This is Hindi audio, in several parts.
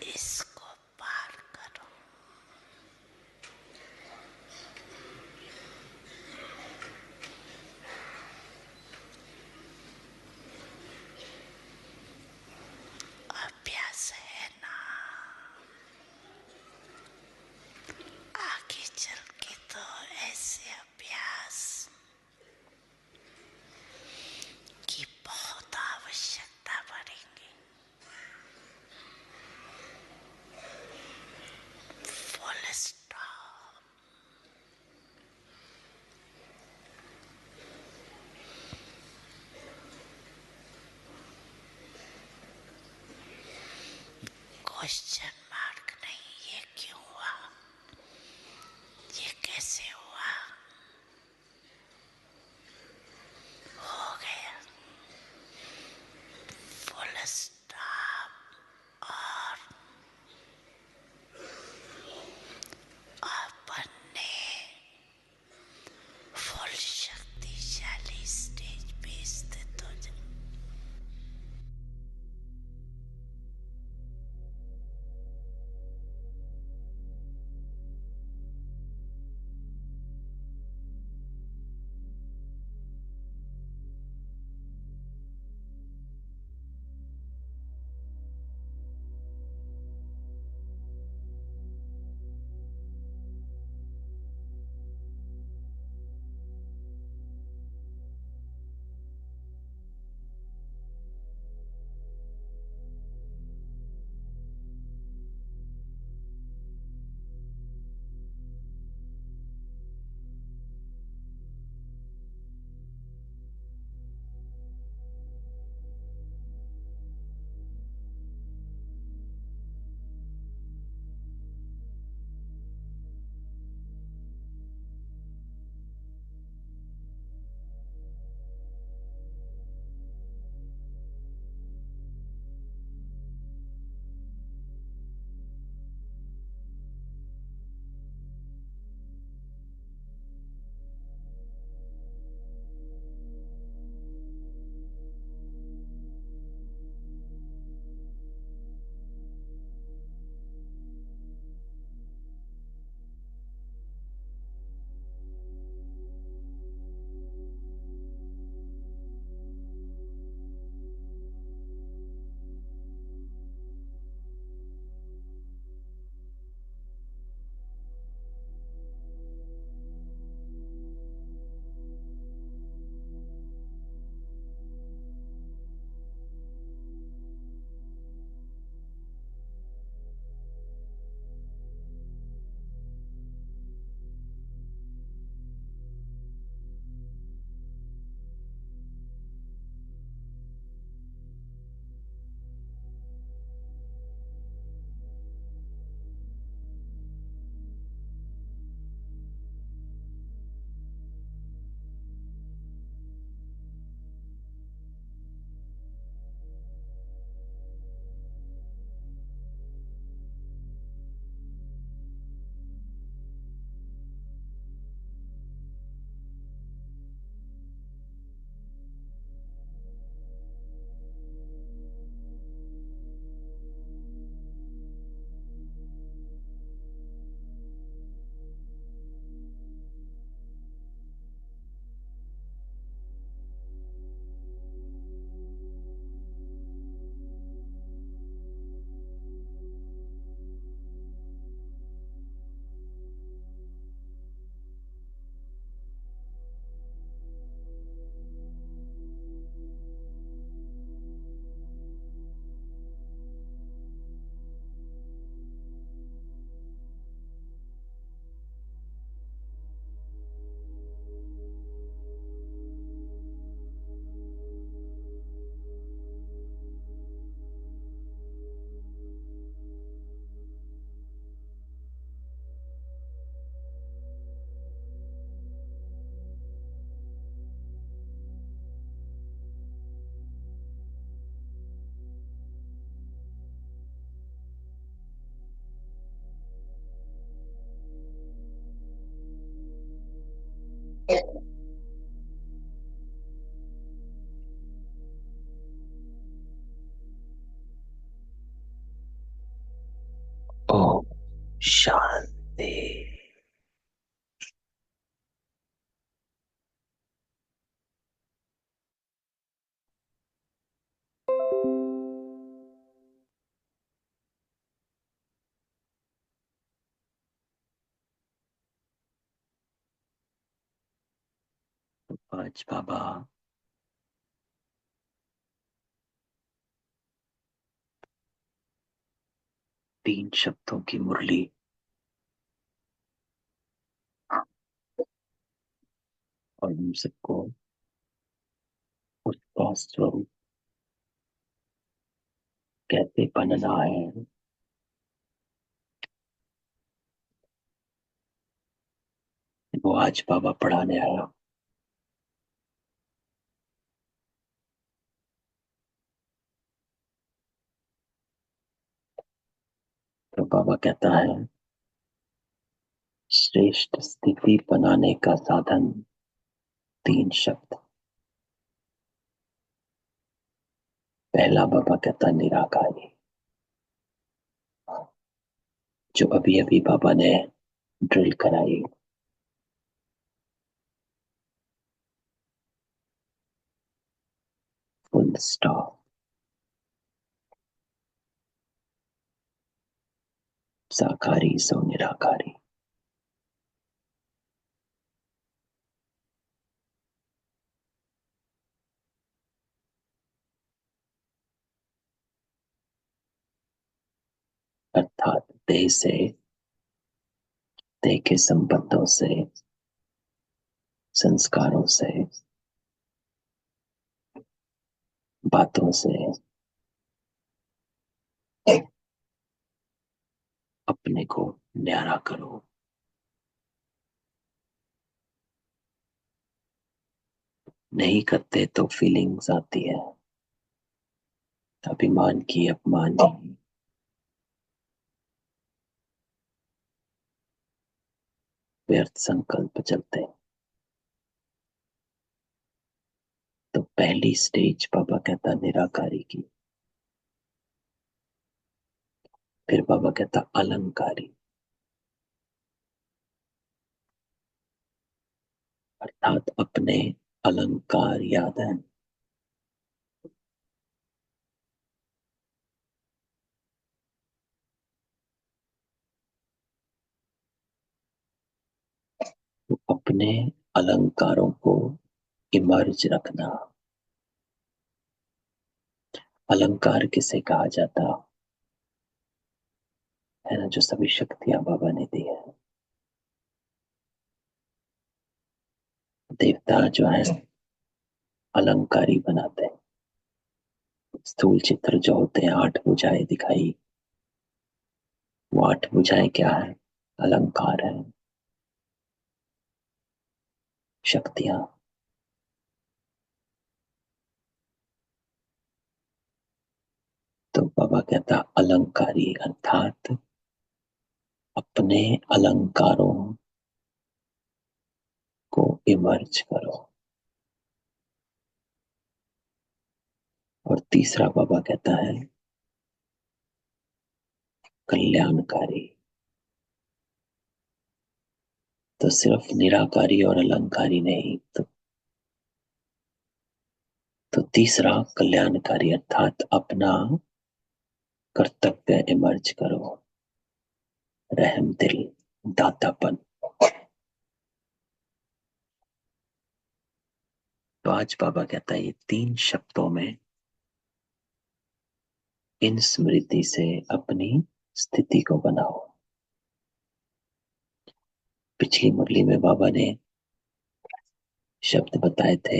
इसको पार करो। अभ्यास है ना, आगे चल के तो ऐसे अभ्यास की बहुत आवश्यकता पड़ेगी। Full stop. क्वेश्चन मार्क नहीं, ये क्यों हुआ, ये कैसे हुआ, हो गया। Full stop. और अपन ने फुल शक्तिशाली स्टेज पे स्थित हो जाए। ओम शांति। आज बाबा तीन शब्दों की मुरली और हम सबको उसका स्वरूप कैसे बनना है वो आज बाबा पढ़ाने आया। तो बाबा कहता है श्रेष्ठ स्थिति बनाने का साधन तीन शब्द। पहला बाबा कहता निराकारी, जो अभी अभी बाबा ने ड्रिल कराई। Full stop. साकारी सो निराकारी। अर्थात देह से, देह के संबंधों से, संस्कारों से, बातों से अपने को न्यारा करो। नहीं करते तो फीलिंग्स आती है, अभिमान की, अपमान की, व्यर्थ संकल्प चलते हैं। तो पहली स्टेज बाबा कहता निराकारी की। फिर बाबा कहता अलंकारी, अर्थात अपने अलंकार याद है। तो अपने अलंकारों को इमर्ज रखना। अलंकार किसे कहा जाता है ना, जो सभी शक्तियां बाबा ने दी है। देवता जो है अलंकारी बनाते हैं। स्थूल चित्र जो होते हैं, आठ भुजाएं दिखाई, वो आठ भुजाएं क्या है? अलंकार है, शक्तियां। तो बाबा कहता अलंकारी, अर्थात अपने अलंकारों को इमर्ज करो। और तीसरा बाबा कहता है कल्याणकारी। तो सिर्फ निराकारी और अलंकारी नहीं, तो तीसरा कल्याणकारी, अर्थात अपना कर्तव्य इमर्ज करो। रहम दिल, दातापन। तो आज बाबा कहता है ये तीन शब्दों में इन स्मृति से अपनी स्थिति को बनाओ। पिछली मुरली में बाबा ने शब्द बताए थे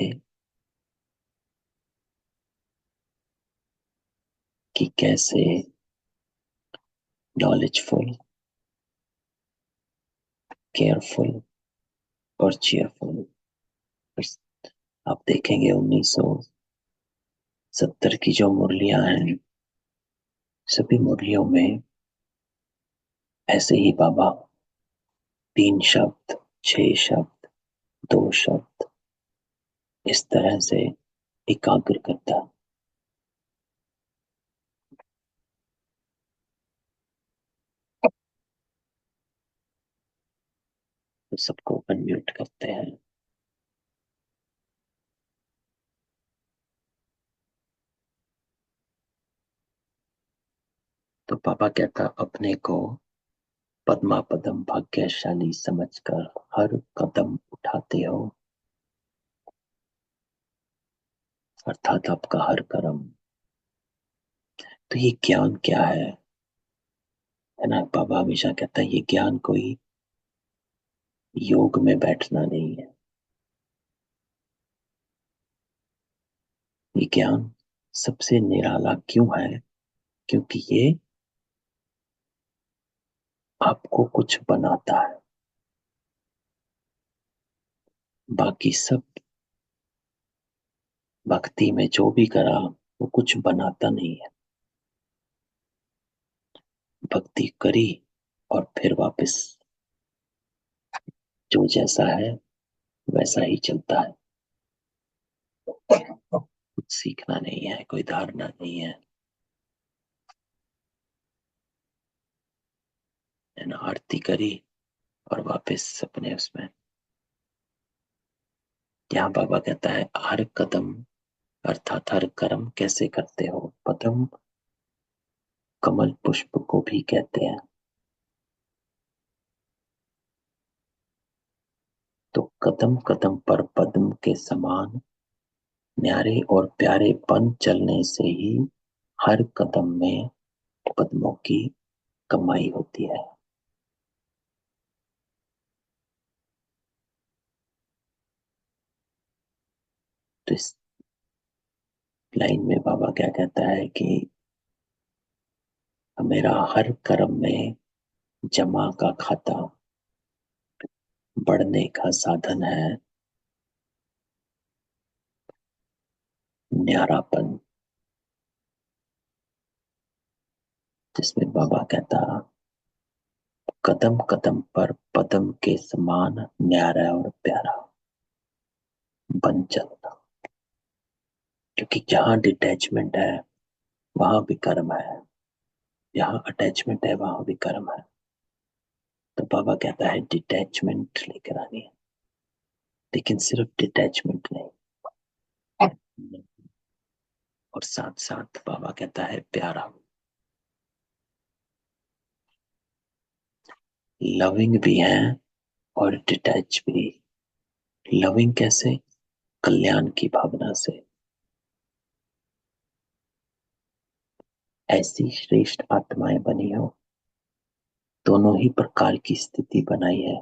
कि कैसे नॉलेजफुल, केयरफुल और चीयरफुल। आप देखेंगे 1970 की जो मुरलियां हैं, सभी मुरलियों में ऐसे ही बाबा तीन शब्द, छह शब्द, दो शब्द, इस तरह से एकाग्र करता। सबको अनम्यूट करते हैं। तो पापा कहता, अपने को पद्मा पदम भाग्यशाली समझकर हर कदम उठाते हो, अर्थात आपका हर कर्म। तो ये ज्ञान क्या है ना? बाबा हमेशा कहता है ये ज्ञान कोई योग में बैठना नहीं है। ये ज्ञान सबसे निराला क्यों है? क्योंकि ये आपको कुछ बनाता है। बाकी सब भक्ति में जो भी करा वो कुछ बनाता नहीं है। भक्ति करी और फिर वापस जो जैसा है वैसा ही चलता है। कुछ सीखना नहीं है, कोई धारणा नहीं है ना? आरती करी और वापस अपने उसमें। यहाँ बाबा कहता है हर कदम अर्थात हर कर्म कैसे करते हो? पदम कमल पुष्प को भी कहते हैं। तो कदम कदम पर पद्म के समान न्यारे और प्यारे पन चलने से ही हर कदम में पद्मों की कमाई होती है। तो इस लाइन में बाबा क्या कहता है कि मेरा हर कर्म में जमा का खाता बढ़ने का साधन है न्यारापन। जिसमें बाबा कहता कदम कदम पर पदम के समान न्यारा और प्यारा बन चलना। क्योंकि जहां डिटैचमेंट है वहां भी कर्म है, जहां अटैचमेंट है वहां भी कर्म है। तो बाबा कहता है डिटैचमेंट लेकर आनी है, लेकिन सिर्फ डिटैचमेंट नहीं, और साथ साथ बाबा कहता है प्यारा। लविंग भी है और डिटैच भी। लविंग कैसे? कल्याण की भावना से। ऐसी श्रेष्ठ आत्माएं बनी हो, दोनों ही प्रकार की स्थिति बनाई है।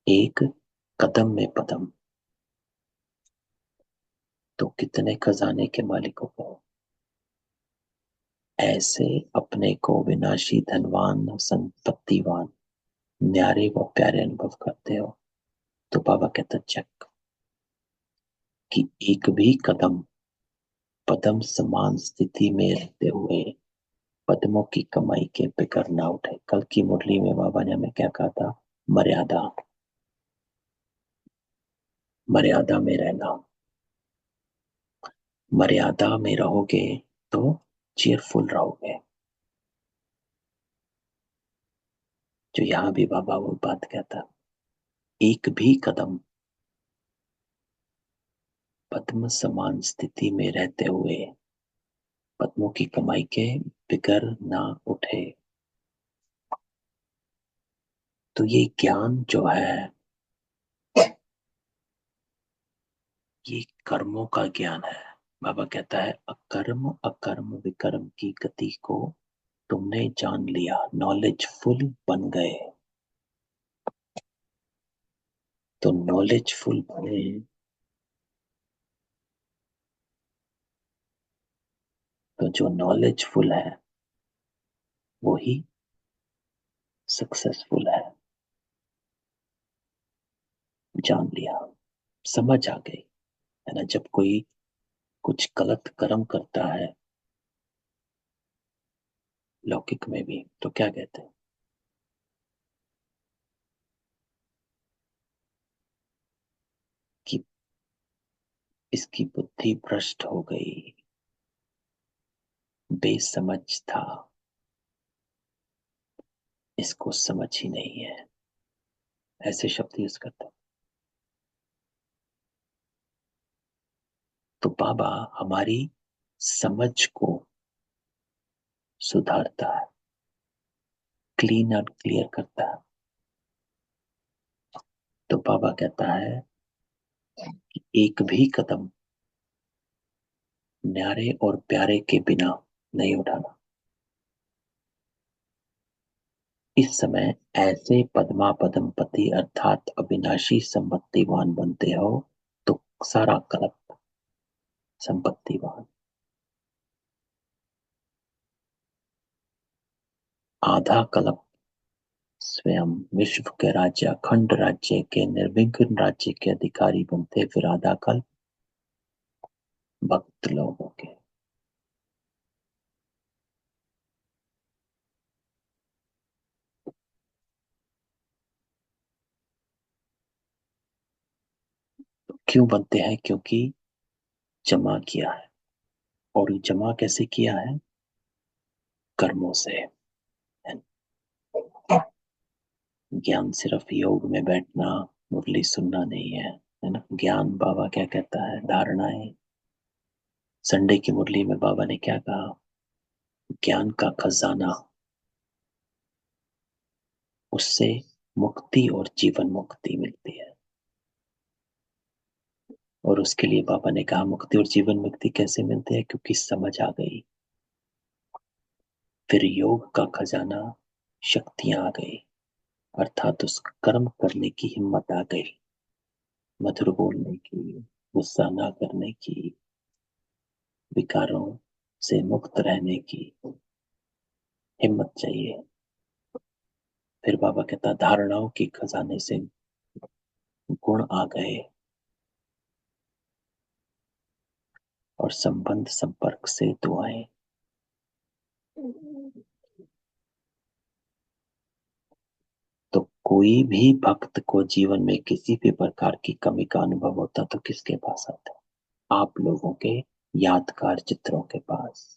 एक कदम में पदम, तो कितने खजाने के मालिक हो। ऐसे अपने को विनाशी धनवान संपत्तिवान न्यारे व प्यारे अनुभव करते हो। तो बाबा कहता चक कि एक भी कदम पदम समान स्थिति में रहते हुए पद्मों की कमाई के फिक्र ना उठे। कल की मुरली में बाबा ने हमें क्या कहा था? मर्यादा, मर्यादा में रहना। मर्यादा में रहोगे तो चेयरफुल रहोगे। जो यहाँ भी बाबा वो बात कहता, एक भी कदम पद्म समान स्थिति में रहते हुए पद्मों की कमाई के फिक्र ना उठे। तो ये ज्ञान जो है ये कर्मों का ज्ञान है। बाबा कहता है अकर्म अकर्म विकर्म की गति को तुमने जान लिया, नॉलेजफुल बन गए। तो नॉलेजफुल बने, तो जो नॉलेजफुल है वो ही सक्सेसफुल है। जान लिया, समझ आ गई, है ना? जब कोई कुछ गलत कर्म करता है लौकिक में भी तो क्या कहते हैं कि इसकी बुद्धि भ्रष्ट हो गई, बेसमझ था, इसको समझ ही नहीं है। ऐसे शब्द यूज करता है। तो बाबा हमारी समझ को सुधारता है, क्लीन और क्लियर करता है। तो बाबा कहता है कि एक भी कदम न्यारे और प्यारे के बिना नहीं उठाना। इस समय ऐसे पद्मा पदमपति अर्थात अविनाशी संपत्तिवान बनते हो तो सारा कलप संपत्तिवान, आधा कलप स्वयं विश्व के राज्य अखंड राज्य के निर्विघ्न राज्य के अधिकारी बनते, फिर आधा कल्प भक्त लोगों के। क्यों बनते हैं? क्योंकि जमा किया है। और ये जमा कैसे किया है? कर्मों से। ज्ञान सिर्फ योग में बैठना, मुरली सुनना नहीं है ना। ज्ञान बाबा क्या कहता है? धारणाएं। संडे की मुरली में बाबा ने क्या कहा? ज्ञान का खजाना, उससे मुक्ति और जीवन मुक्ति मिलती है। और उसके लिए बाबा ने कहा मुक्ति और जीवन मुक्ति कैसे मिलती है? क्योंकि समझ आ गई। फिर योग का खजाना, शक्तियां आ गई, अर्थात उस कर्म करने की हिम्मत आ गई, मधुर बोलने की, गुस्सा ना करने की, विकारों से मुक्त रहने की हिम्मत चाहिए। फिर बाबा कहता धारणाओं की खजाने से गुण आ गए, और संबंध संपर्क से दुआएं। तो कोई भी भक्त को जीवन में किसी भी प्रकार की कमी का अनुभव होता तो किसके पास आता? आप लोगों के यादगार चित्रों के पास।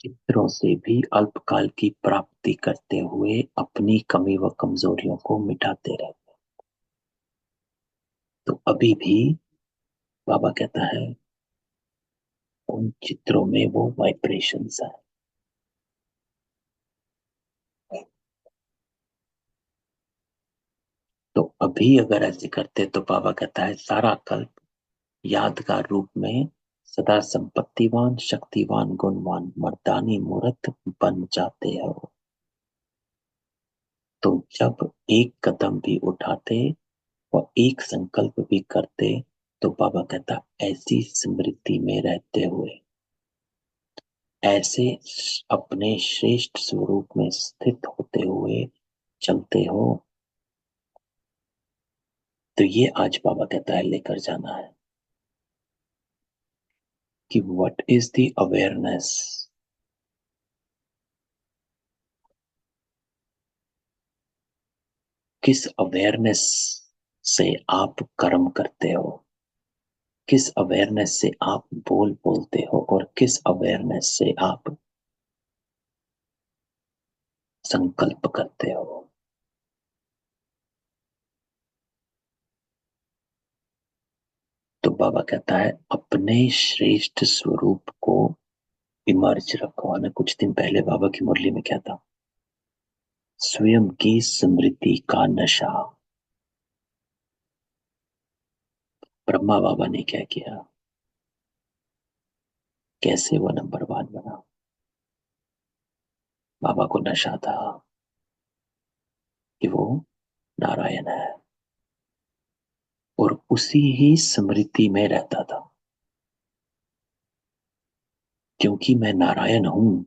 चित्रों से भी अल्पकाल की प्राप्ति करते हुए अपनी कमी व कमजोरियों को मिटाते रहे। तो अभी भी बाबा कहता है उन चित्रों में वो वाइब्रेशंस है। तो अभी अगर ऐसे करते तो बाबा कहता है सारा कल्प यादगार रूप में सदा संपत्तिवान, शक्तिवान, गुणवान, मर्दानी मूर्त बन जाते हो। तो जब एक कदम भी उठाते और एक संकल्प भी करते तो बाबा कहता ऐसी स्मृति में रहते हुए, ऐसे अपने श्रेष्ठ स्वरूप में स्थित होते हुए चलते हो। तो ये आज बाबा कहता है लेकर जाना है कि व्हाट इज द अवेयरनेस। किस अवेयरनेस से आप कर्म करते हो, किस अवेयरनेस से आप बोलते हो, और किस अवेयरनेस से आप संकल्प करते हो। तो बाबा कहता है अपने श्रेष्ठ स्वरूप को इमर्ज रखो। ना कुछ दिन पहले बाबा की मुरली में क्या था? स्वयं की स्मृति का नशा। ब्रह्मा बाबा ने क्या किया? कैसे वो नंबर वन बना? बाबा को नशा था कि वो नारायण है, और उसी ही स्मृति में रहता था। क्योंकि मैं नारायण हूं,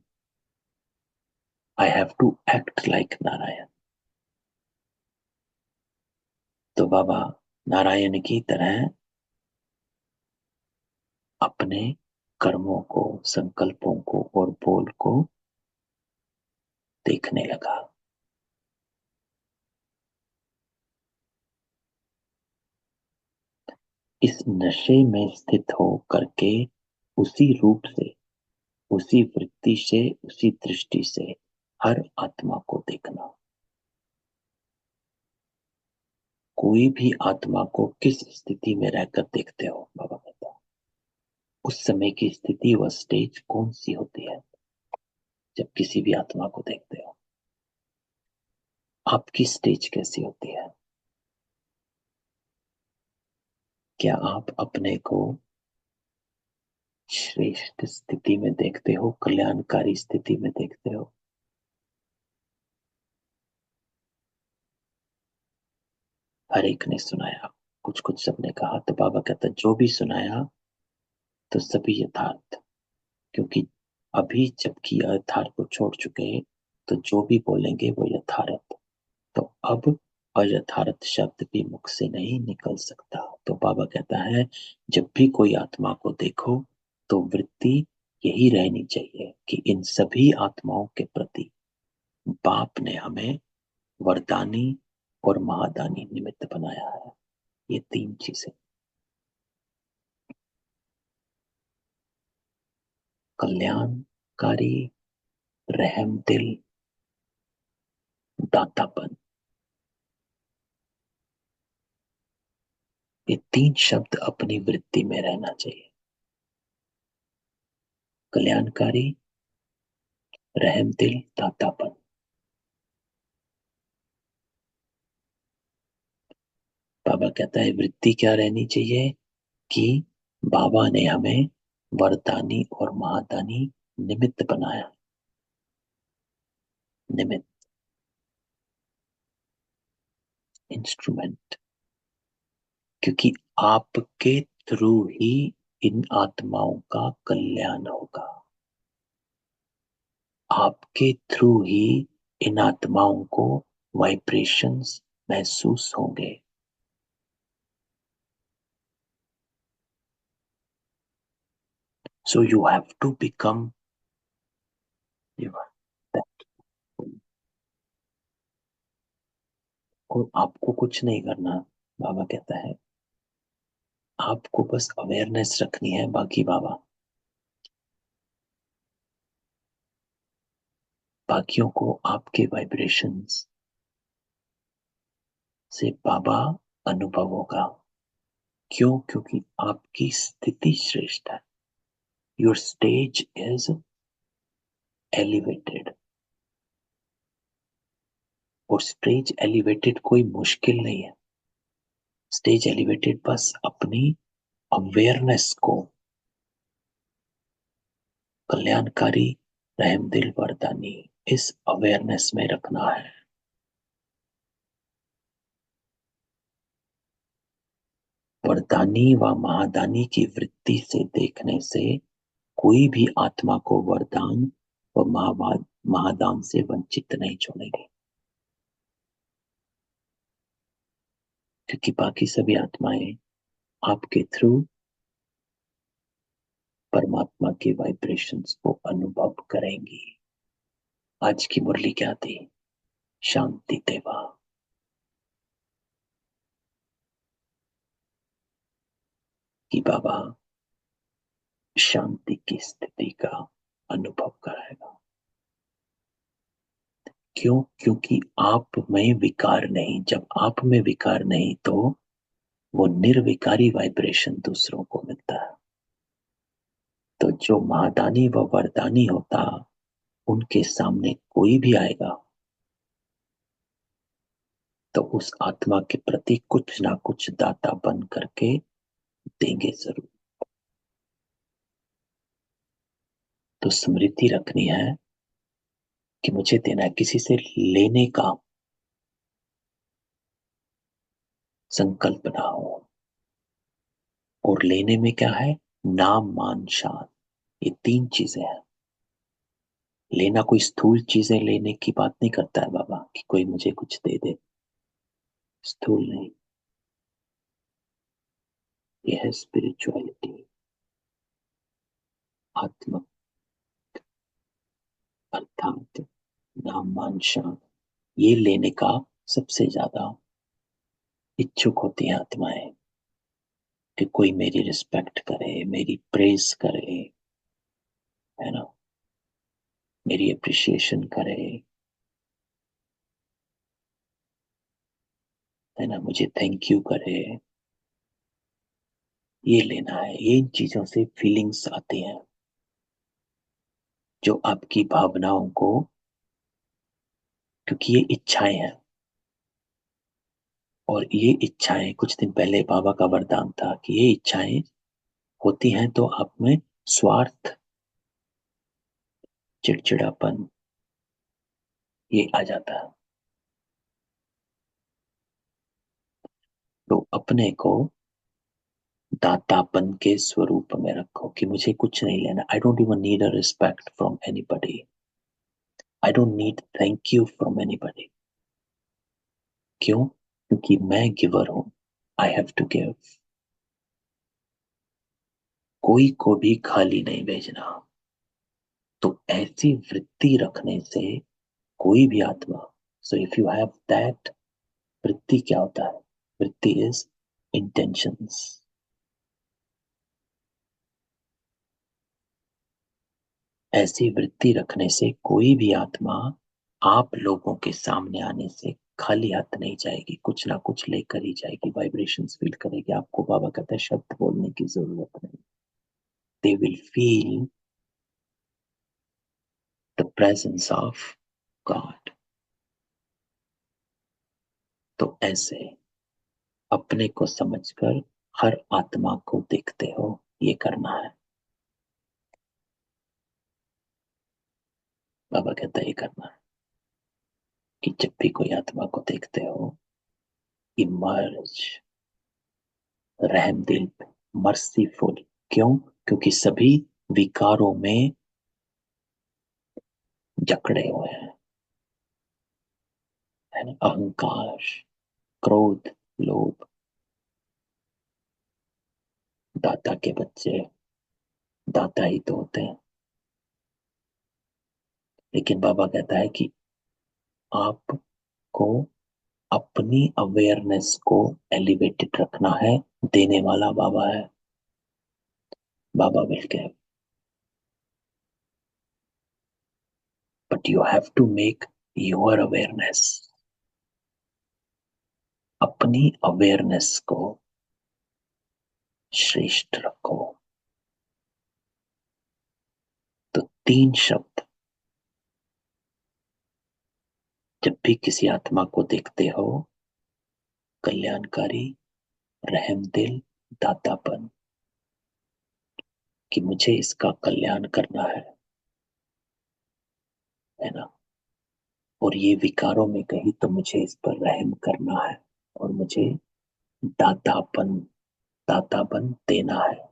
I have to act like Narayan. तो बाबा नारायण की तरह अपने कर्मों को, संकल्पों को और बोल को देखने लगा। इस नशे में स्थित हो करके उसी रूप से, उसी वृत्ति से, उसी दृष्टि से हर आत्मा को देखना। कोई भी आत्मा को किस स्थिति में रहकर देखते हो बाबा कहता है, उस समय की स्थिति व स्टेज कौन सी होती है जब किसी भी आत्मा को देखते हो? आपकी स्टेज कैसी होती है? क्या आप अपने को श्रेष्ठ स्थिति में देखते हो, कल्याणकारी स्थिति में देखते हो? हर एक ने सुनाया, कुछ कुछ सबने कहा, तो बाबा कहता जो भी सुनाया तो सभी यथार्थ, क्योंकि अभी जबकि यथार्थ को छोड़ चुके हैं तो जो भी बोलेंगे वो यथार्थ। तो अब अयथार्थ शब्द भी मुख से नहीं निकल सकता। तो बाबा कहता है जब भी कोई आत्मा को देखो तो वृत्ति यही रहनी चाहिए कि इन सभी आत्माओं के प्रति बाप ने हमें वरदानी और महादानी निमित्त बनाया है। ये तीन चीजें, कल्याणकारी, रहम दिल, दातापन, ये तीन शब्द अपनी वृत्ति में रहना चाहिए। कल्याणकारी, रहम दिल, दातापन। बाबा कहता है वृत्ति क्या रहनी चाहिए कि बाबा ने हमें वरदानी और महादानी निमित्त बनाया। निमित्त, इंस्ट्रूमेंट, क्योंकि आपके थ्रू ही इन आत्माओं का कल्याण होगा। आपके थ्रू ही इन आत्माओं को वाइब्रेशंस महसूस होंगे। So you have to become your that. और आपको कुछ नहीं करना, बाबा कहता है आपको बस अवेयरनेस रखनी है। बाकी बाबा, बाकियों को आपके वाइब्रेशंस से बाबा अनुभव होगा। क्यों? क्योंकि आपकी स्थिति श्रेष्ठ है। Your stage is elevated. और स्टेज एलिवेटेड कोई मुश्किल नहीं है। स्टेज एलिवेटेड बस अपनी अवेयरनेस को कल्याणकारी, रहमदिल, वरदानी, इस अवेयरनेस में रखना है। वरदानी व महादानी की वृत्ति से देखने से कोई भी आत्मा को वरदान व महादान से वंचित नहीं छोड़ेंगे, क्योंकि बाकी सभी आत्माएं आपके थ्रू परमात्मा के वाइब्रेशंस को अनुभव करेंगी। आज की मुरली क्या थी? शांति देवा। कि बाबा शांति की स्थिति का अनुभव कराएगा। क्यों? क्योंकि आप में विकार नहीं। जब आप में विकार नहीं तो वो निर्विकारी वाइब्रेशन दूसरों को मिलता है। तो जो महादानी व वरदानी होता, उनके सामने कोई भी आएगा तो उस आत्मा के प्रति कुछ ना कुछ दाता बन करके देंगे जरूर। तो स्मृति रखनी है कि मुझे देना है। किसी से लेने का संकल्प ना हो। और लेने में क्या है? नाम, मान, शान, ये तीन चीजें हैं। लेना कोई स्थूल चीजें लेने की बात नहीं करता है बाबा कि कोई मुझे कुछ दे दे। स्थूल नहीं, यह है स्पिरिचुअलिटी, आत्मा, अर्थात नाम, मान, शान। ये लेने का सबसे ज्यादा इच्छुक होती हैं आत्माएं। कि कोई मेरी रिस्पेक्ट करे, मेरी प्रेज करे, है ना, मेरी अप्रिसिएशन करे, है ना, मुझे थैंक यू करे। ये लेना है, ये इन चीजों से फीलिंग्स आती हैं जो आपकी भावनाओं को, क्योंकि ये इच्छाएं हैं, और ये इच्छाएं कुछ दिन पहले बाबा का वरदान था कि ये इच्छाएं होती हैं तो आप में स्वार्थ, चिड़चिड़ापन, ये आ जाता है। तो अपने को दातापन के स्वरूप में रखो कि मुझे कुछ नहीं लेना। I don't even need a respect from anybody, I don't need thank you from anybody. क्यों? क्योंकि मैं गिवर हूं, आई हैव टू गिव। कोई को भी खाली नहीं भेजना। तो ऐसी वृत्ति रखने से कोई भी आत्मा, so if you have that, वृत्ति क्या होता है? वृत्ति इज इंटेंशंस। ऐसी वृत्ति रखने से कोई भी आत्मा आप लोगों के सामने आने से खाली हाथ नहीं जाएगी, कुछ ना कुछ लेकर ही जाएगी, वाइब्रेशंस फील करेगी। आपको बाबा कहते हैं शब्द बोलने की जरूरत नहीं, they will feel the presence of God. तो ऐसे अपने को समझकर हर आत्मा को देखते हो, ये करना है। बाबा कहता है ये करना है कि जब भी कोई आत्मा को देखते हो, इमर्ज, रहम दिल, मर्सीफुल। क्यों? क्योंकि सभी विकारों में जकड़े हुए हैं, है ना, अहंकार, क्रोध, लोभ। दाता के बच्चे दाता ही तो होते हैं। लेकिन बाबा कहता है कि आपको अपनी अवेयरनेस को एलिवेटेड रखना है। देने वाला बाबा है, Baba will give, but you have to make your awareness. अपनी अवेयरनेस को श्रेष्ठ रखो। तो तीन शब्द जब भी किसी आत्मा को देखते हो, कल्याणकारी, रहमदिल, दातापन, कि मुझे इसका कल्याण करना है ना, और ये विकारों में कहीं तो मुझे इस पर रहम करना है, और मुझे दातापन, दातापन देना है।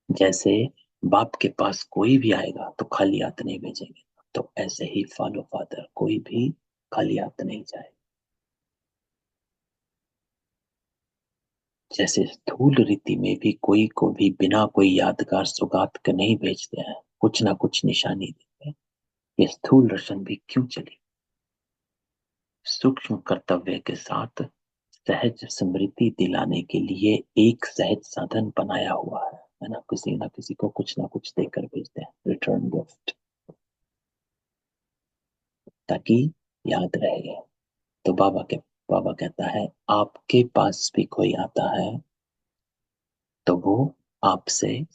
जैसे बाप के पास कोई भी आएगा तो खाली हाथ नहीं भेजेंगे, तो ऐसे ही फॉलो फादर, कोई भी खाली हाथ नहीं जाए। जैसे स्थूल रीति में भी कोई को भी बिना कोई यादगार सौगात के नहीं भेजते हैं, कुछ ना कुछ निशानी देते हैं। ये स्थूल रचन भी क्यों चली? सूक्ष्म कर्तव्य के साथ सहज स्मृति दिलाने के लिए एक सहज साधन बनाया हुआ है ना, किसी ना किसी को कुछ ना कुछ देकर भेजते हैं, रिटर्न गिफ्ट, ताकि याद रहे। तो बाबा कहता है आपके पास भी कोई आता है तो वो आपसे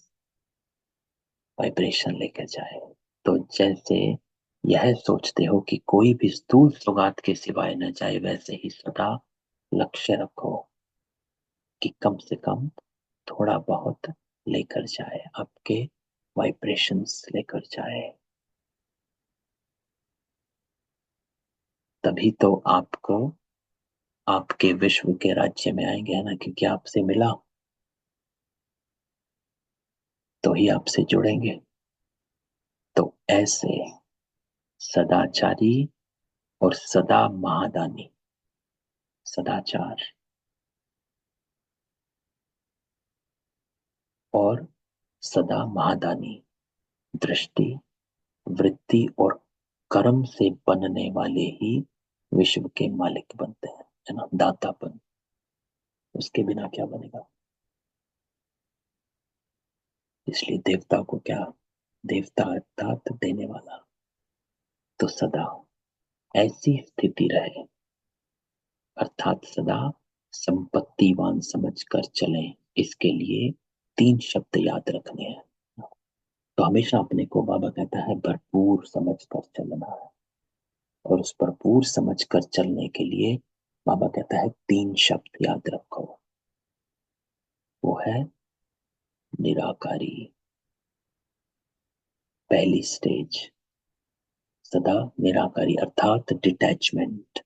वाइब्रेशन लेकर जाए। तो जैसे यह सोचते हो कि कोई भी स्थूल सौगात के सिवाय न जाए, वैसे ही सदा लक्ष्य रखो कि कम से कम थोड़ा बहुत लेकर जाए, आपके वाइब्रेशंस लेकर जाए। तभी तो आपको आपके विश्व के राज्य में आएंगे ना, क्योंकि आपसे मिला तो ही आपसे जुड़ेंगे। तो ऐसे सदाचारी और सदा महादानी, सदाचार और सदा महादानी, दृष्टि, वृत्ति और कर्म से बनने वाले ही विश्व के मालिक बनते हैं, है ना, दातापन। उसके बिना क्या बनेगा? इसलिए देवता को क्या, देवता अर्थात देने वाला, तो सदा ऐसी स्थिति रहे, अर्थात सदा संपत्तिवान समझकर चलें। इसके लिए तीन शब्द याद रखने हैं। तो हमेशा अपने को बाबा कहता है भरपूर समझकर चलना है, और उस भरपूर समझकर चलने के लिए बाबा कहता है तीन शब्द याद रखो। वो है निराकारी, पहली स्टेज, सदा निराकारी अर्थात डिटैचमेंट।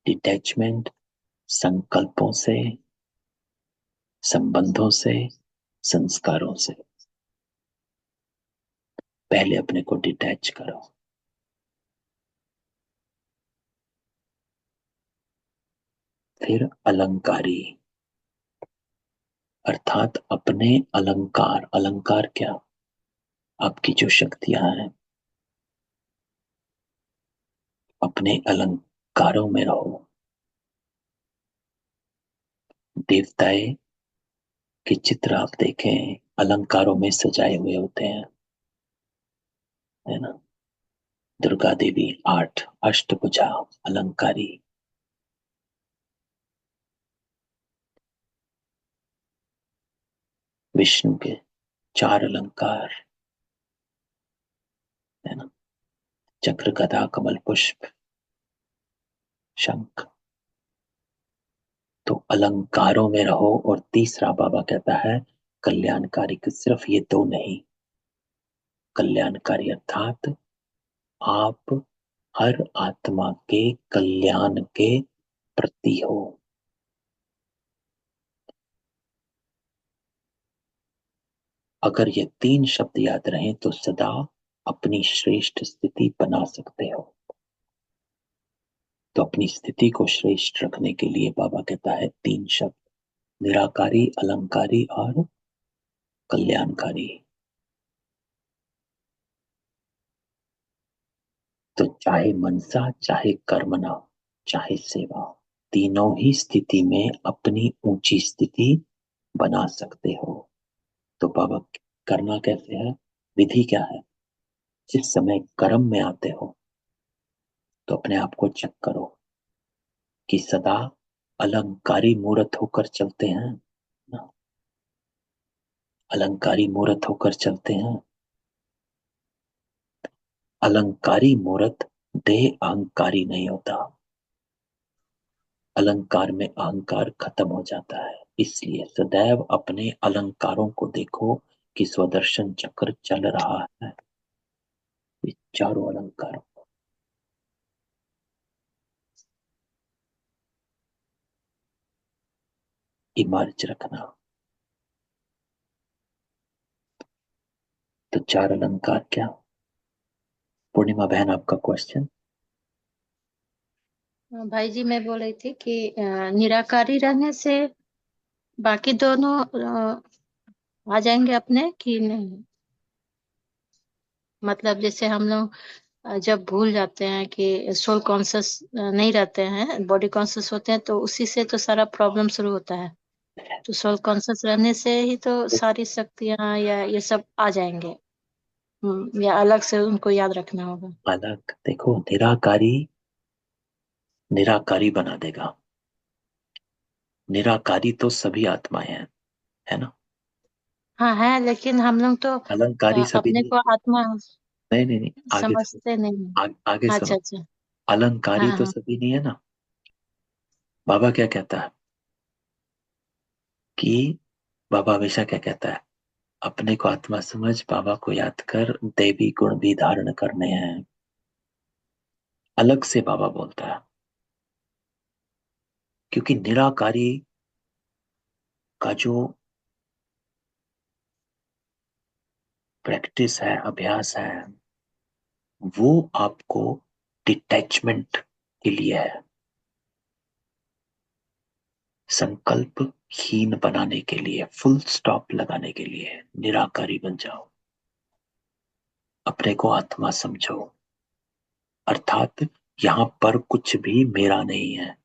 डिटैचमेंट संकल्पों से, संबंधों से, संस्कारों से। पहले अपने को डिटैच करो। फिर अलंकारी, अर्थात अपने अलंकार, अलंकार क्या, आपकी जो शक्तियां हैं, अपने अलंकारों में रहो। देवताएं के चित्र आप देखें अलंकारों में सजाए हुए होते हैं, है ना। दुर्गा देवी 8 अष्टभुजा अलंकारी। विष्णु के 4 अलंकार, है ना, चक्र गदा कमल पुष्प शंख। तो अलंकारों में रहो। और तीसरा बाबा कहता है कल्याणकारी, कि सिर्फ ये दो नहीं, कल्याणकारी अर्थात आप हर आत्मा के कल्याण के प्रति हो। अगर ये तीन शब्द याद रहें तो सदा अपनी श्रेष्ठ स्थिति बना सकते हो। तो अपनी स्थिति को श्रेष्ठ रखने के लिए बाबा कहता है तीन शब्द, निराकारी, अलंकारी और कल्याणकारी। तो चाहे मनसा, चाहे कर्मणा, चाहे सेवा, तीनों ही स्थिति में अपनी ऊंची स्थिति बना सकते हो। तो बाबा करना कैसे है, विधि क्या है, जिस समय कर्म में आते हो तो अपने आप को चेक करो कि सदा अलंकारी मूर्त होकर चलते हैं ना, अलंकारी मूर्त होकर चलते हैं। अलंकारी मूर्त देह अहंकारी नहीं होता, अलंकार में अहंकार खत्म हो जाता है। इसलिए सदैव अपने अलंकारों को देखो कि स्वदर्शन चक्र चल रहा है। ये चारों अलंकारों इमर्ज रखना। तो चार अलंकार क्या, पूर्णिमा बहन आपका क्वेश्चन। भाई जी मैं बोल रही थी कि निराकारी रहने से बाकी दोनों आ जाएंगे अपने कि नहीं। मतलब जैसे हम लोग जब भूल जाते हैं कि सोल कॉन्शियस नहीं रहते हैं, बॉडी कॉन्शियस होते हैं, तो उसी से तो सारा प्रॉब्लम शुरू होता है। तो सोल कॉन्शियस रहने से ही तो सारी शक्तियां या ये सब आ जाएंगे। या अलग से उनको याद रखना होगा। अलग देखो, निराकारी निराकारी बना देगा। निराकारी तो सभी आत्माएं हैं, है ना। हाँ है, लेकिन हम लोग तो अलंकारी सभी अपने नहीं, को आत्मा नहीं नहीं नहीं, आगे सुनो, समझते नहीं आगे हैं। अच्छा सुनो। अच्छा। अलंकारी हाँ तो हाँ। सभी नहीं है ना। बाबा क्या कहता है कि, बाबा हमेशा क्या कहता है, अपने को आत्मा समझ, बाबा को याद कर, देवी गुण भी धारण करने हैं। अलग से बाबा बोलता है, क्योंकि निराकारी का जो प्रैक्टिस है, अभ्यास है, वो आपको डिटैचमेंट के लिए है, संकल्प हीन बनाने के लिए, फुल स्टॉप लगाने के लिए। निराकारी बन जाओ, अपने को आत्मा समझो, अर्थात यहां पर कुछ भी मेरा नहीं है।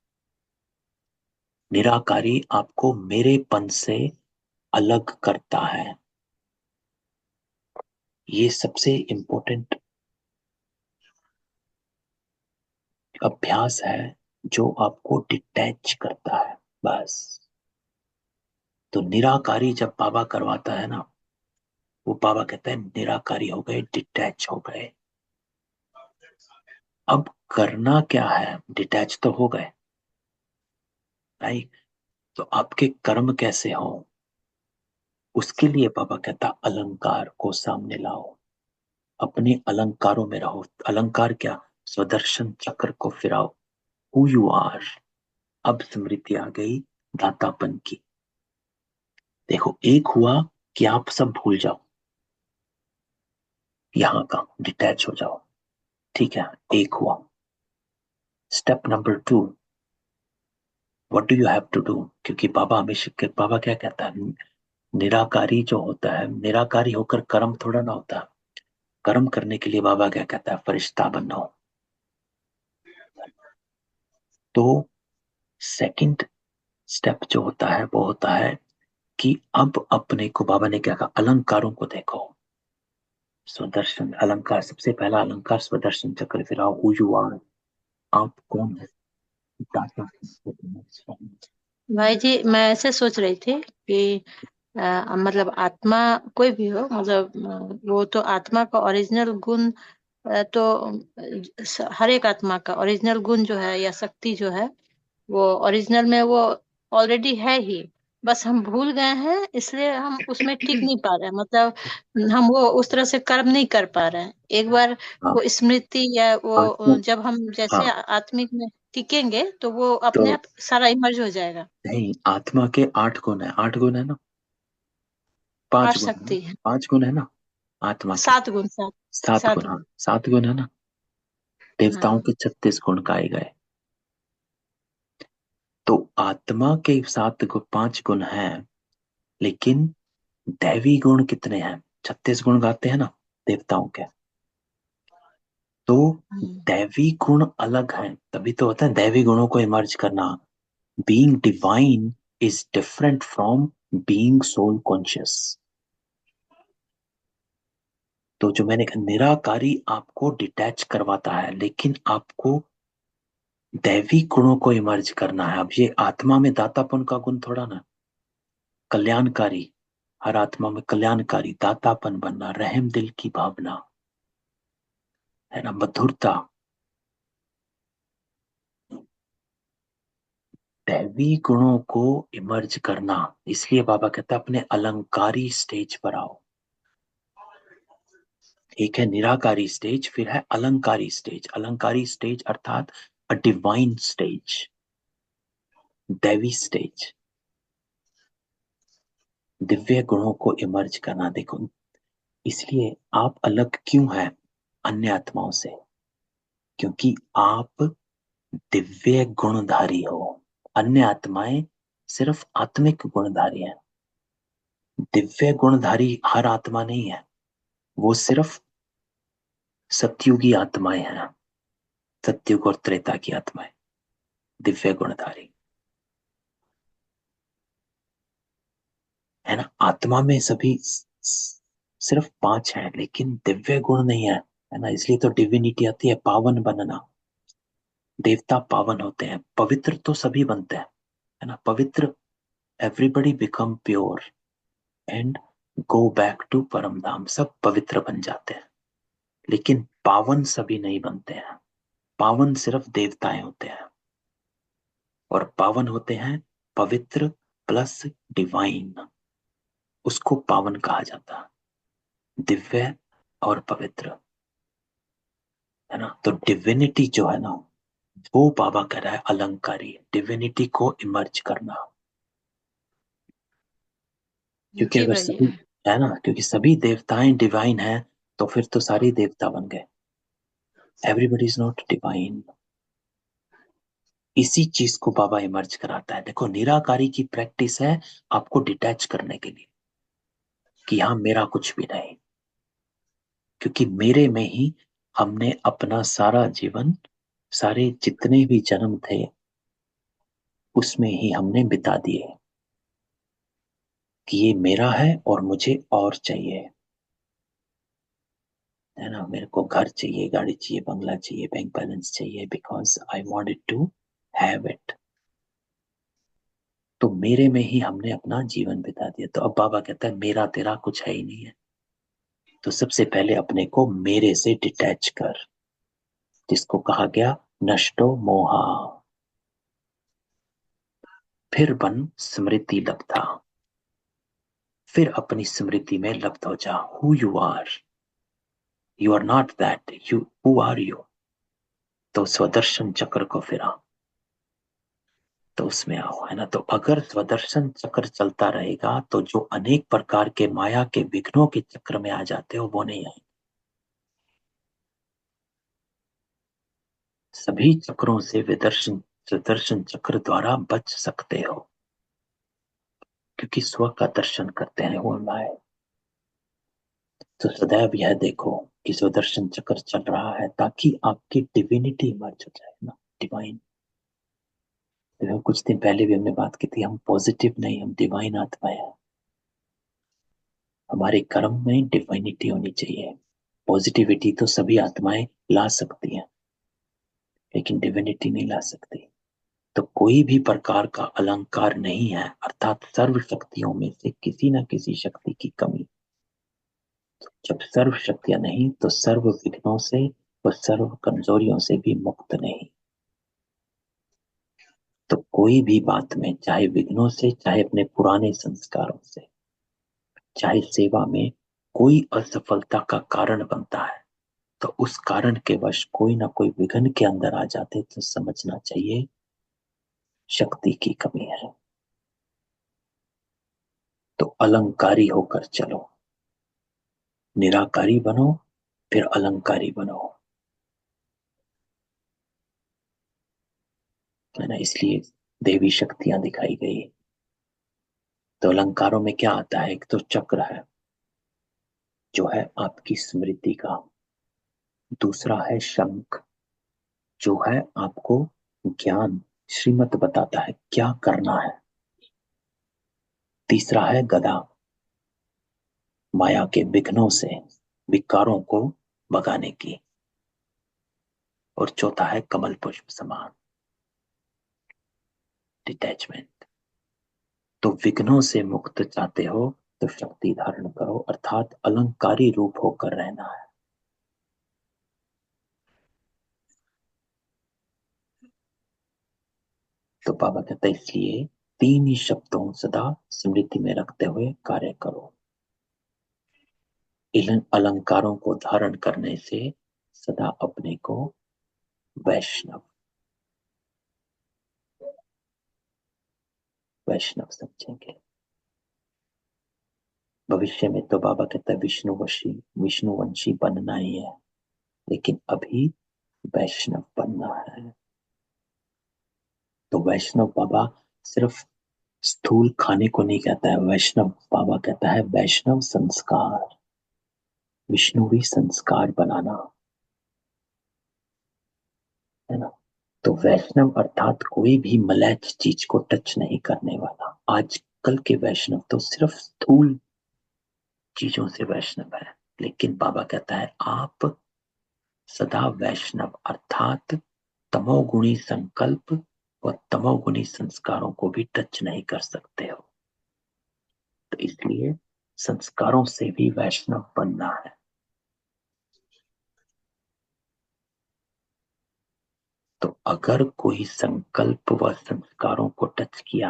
निराकारी आपको मेरेपन से अलग करता है। ये सबसे इंपॉर्टेंट अभ्यास है जो आपको डिटैच करता है, बस। तो निराकारी जब बाबा करवाता है ना, वो बाबा कहता है निराकारी हो गए, डिटैच हो गए। अब करना क्या है, डिटैच तो हो गए, राइट? तो आपके कर्म कैसे हो, उसके लिए बाबा कहता अलंकार को सामने लाओ, अपने अलंकारों में रहो। अलंकार क्या, स्वदर्शन चक्र को फिराओ, हु यू आर। अब स्मृति आ गई दातापन की। देखो, एक हुआ कि आप सब भूल जाओ, यहां का डिटैच हो जाओ, ठीक है, एक हुआ। Step number 2, what do you have to do? क्योंकि बाबा हमेशा, बाबा क्या कहता है, निराकारी जो होता है, निराकारी होकर कर्म थोड़ा ना होता। कर्म करने के लिए बाबा क्या कहता है, फरिश्ता बनो। तो सेकंड स्टेप जो होता है वो होता है कि अब अपने को, बाबा ने क्या कहा, अलंकारों को देखो। स्वदर्शन अलंकार, सबसे पहला अलंकार स्वदर्शन चक्र फिराओ, हु यू आर, आप कौन हो। दाता। भाई जी, मैं ऐसे सोच रही थी कि मतलब आत्मा कोई भी हो, मतलब वो तो आत्मा का ओरिजिनल गुण, तो हर एक आत्मा का ओरिजिनल गुण जो है या शक्ति जो है, वो ओरिजिनल में वो ऑलरेडी है ही। बस हम भूल गए हैं, इसलिए हम उसमें टिक नहीं पा रहे हैं, मतलब हम वो उस तरह से कर्म नहीं कर पा रहे हैं। एक बार हाँ, वो स्मृति या आत्मा। वो जब हम हाँ, जैसे आत्मिक में टिकेंगे तो वो तो अपने आप सारा इमर्ज हो जाएगा। नहीं, आत्मा के 8 गुण है, 8 गुण है ना, पांच आठ गुण है ना, शक्ति है। 5 गुण है ना आत्मा के। 7 गुण, सात। 7 गुण, सात हाँ, गुण। 7 गुण है ना। देवताओं हाँ। के 36 गुण गाए गए। तो आत्मा के 7 गुण, 5 गुण हैं, लेकिन दैवी गुण कितने हैं? 36 गुण गाते हैं ना देवताओं के। तो हम्म। दैवी गुण अलग हैं, तभी तो होता है दैवी गुणों को इमर्ज करना। Being divine is different from being soul conscious. तो जो मैंने कहा, निराकारी आपको डिटैच करवाता है, लेकिन आपको दैवी गुणों को इमर्ज करना है। अब ये आत्मा में दातापन का गुण थोड़ा ना, कल्याणकारी, हर आत्मा में कल्याणकारी दातापन बनना, रहम दिल की भावना, है ना, मधुरता, दैवी गुणों को इमर्ज करना। इसलिए बाबा कहता है अपने अलंकारी स्टेज पर आओ। एक है निराकारी स्टेज, फिर है अलंकारी स्टेज। अलंकारी स्टेज अर्थात अ डिवाइन स्टेज, दैवी स्टेज, दिव्य गुणों को इमर्ज करना। देखो, इसलिए आप अलग क्यों हैं अन्य आत्माओं से? क्योंकि आप दिव्य गुणधारी हो। अन्य आत्माएं सिर्फ आत्मिक गुणधारी हैं। दिव्य गुणधारी हर आत्मा नहीं है, वो सिर्फ सतयुगी आत्माएं हैं, सतयुग और त्रेता की आत्माएं, दिव्य गुणधारी, है ना। आत्मा में सभी सिर्फ 5 हैं, लेकिन दिव्य गुण नहीं है ना। इसलिए तो डिविनिटी आती है, पावन बनना। देवता पावन होते हैं, पवित्र तो सभी बनते हैं, है ना। पवित्र, everybody become pure and go back to Param Dham, सब पवित्र बन जाते हैं। लेकिन पावन सभी नहीं बनते हैं, पावन सिर्फ देवताएं होते हैं। और पावन होते हैं पवित्र प्लस डिवाइन, उसको पावन कहा जाता है, दिव्य और पवित्र, है ना। तो डिविनिटी जो है ना, वो बाबा कह रहा है अलंकारी, डिविनिटी को इमर्ज करना। क्योंकि जी अगर भैया। सभी, है ना, क्योंकि सभी देवताएं डिवाइन है, तो फिर तो सारे देवता बन गए। Everybody is not divine. इसी चीज को बाबा इमर्ज कराता है। देखो, निराकारी की प्रैक्टिस है आपको डिटैच करने के लिए, कि यहां मेरा कुछ भी नहीं, क्योंकि मेरे में ही हमने अपना सारा जीवन, सारे जितने भी जन्म थे उसमें ही हमने बिता दिए कि ये मेरा है और मुझे और चाहिए, है ना। मेरे को घर चाहिए, गाड़ी चाहिए, बंगला चाहिए, बैंक बैलेंस चाहिए, because I wanted to have it. तो मेरे में ही हमने अपना जीवन बिता दिया। तो अब बाबा कहता है मेरा तेरा कुछ है ही नहीं है। तो सबसे पहले अपने को मेरे से डिटैच कर, जिसको कहा गया नष्टो मोहा। फिर बन स्मृति लब्धा, फिर अपनी स्मृति में लब्ध हो जा। Who you are, you are not that, you who are you. तो स्वदर्शन चक्र को फिरा, तो उसमें आओ, है ना। तो अगर स्वदर्शन चक्र चलता रहेगा तो जो अनेक प्रकार के माया के विघ्नों के चक्र में आ जाते हो वो नहीं आए। सभी चक्रों से विदर्शन सुदर्शन चक्र द्वारा बच सकते हो, क्योंकि स्व का दर्शन करते हैं वो माए। तो सदैव यह देखो कि सुदर्शन चक्र चल रहा है ताकि आपकी डिविनिटी इमर्ज हो जाए ना, डिवाइन। तो कुछ दिन पहले भी हमने बात की थी, हम पॉजिटिव नहीं, हम डिवाइन आत्माएं हैं। हमारे कर्म में डिवाइनिटी होनी चाहिए। पॉजिटिविटी तो सभी आत्माएं ला सकती हैं, लेकिन डिविनिटी नहीं ला सकती। तो कोई भी प्रकार का अलंकार नहीं है, अर्थात सर्व शक्तियों में से किसी न किसी शक्ति की कमी। जब सर्व शक्तियां नहीं तो सर्व विघ्नों से व सर्व कमजोरियों से भी मुक्त नहीं। तो कोई भी बात में, चाहे विघ्नों से, चाहे अपने पुराने संस्कारों से, चाहे सेवा में कोई असफलता का कारण बनता है, तो उस कारण के वश कोई ना कोई विघ्न के अंदर आ जाते, तो समझना चाहिए शक्ति की कमी है। तो अलंकारी होकर चलो, निराकारी बनो, फिर अलंकारी बनो, है ना। इसलिए देवी शक्तियां दिखाई गई। तो अलंकारों में क्या आता है, एक तो चक्र है जो है आपकी स्मृति का, दूसरा है शंख जो है आपको ज्ञान, श्रीमत बताता है क्या करना है, तीसरा है गदा, माया के विघ्नों से, विकारों को भगाने की, और चौथा है कमल पुष्प समान, डिटैचमेंट। तो विघ्नों से मुक्त चाहते हो तो शक्ति धारण करो, अर्थात अलंकारी रूप होकर रहना है। तो बाबा कहते हैं इसलिए तीन ही शब्दों सदा स्मृति में रखते हुए कार्य करो। इन अलंकारों को धारण करने से सदा अपने को वैष्णव वैष्णव समझेंगे। भविष्य में तो बाबा कहता है विष्णुवंशी बनना ही है, लेकिन अभी वैष्णव बनना है। तो वैष्णव बाबा सिर्फ स्थूल खाने को नहीं कहता है, वैष्णव बाबा कहता है वैष्णव संस्कार, विष्णुवी संस्कार बनाना, है ना। तो वैष्णव अर्थात कोई भी मलैच चीज को टच नहीं करने वाला। आजकल के वैष्णव तो सिर्फ स्थूल चीजों से वैष्णव है, लेकिन बाबा कहता है आप सदा वैष्णव अर्थात तमोगुणी संकल्प व तमोगुणी संस्कारों को भी टच नहीं कर सकते हो। तो इसलिए संस्कारों से भी वैष्णव बनना है। तो अगर कोई संकल्प व संस्कारों को टच किया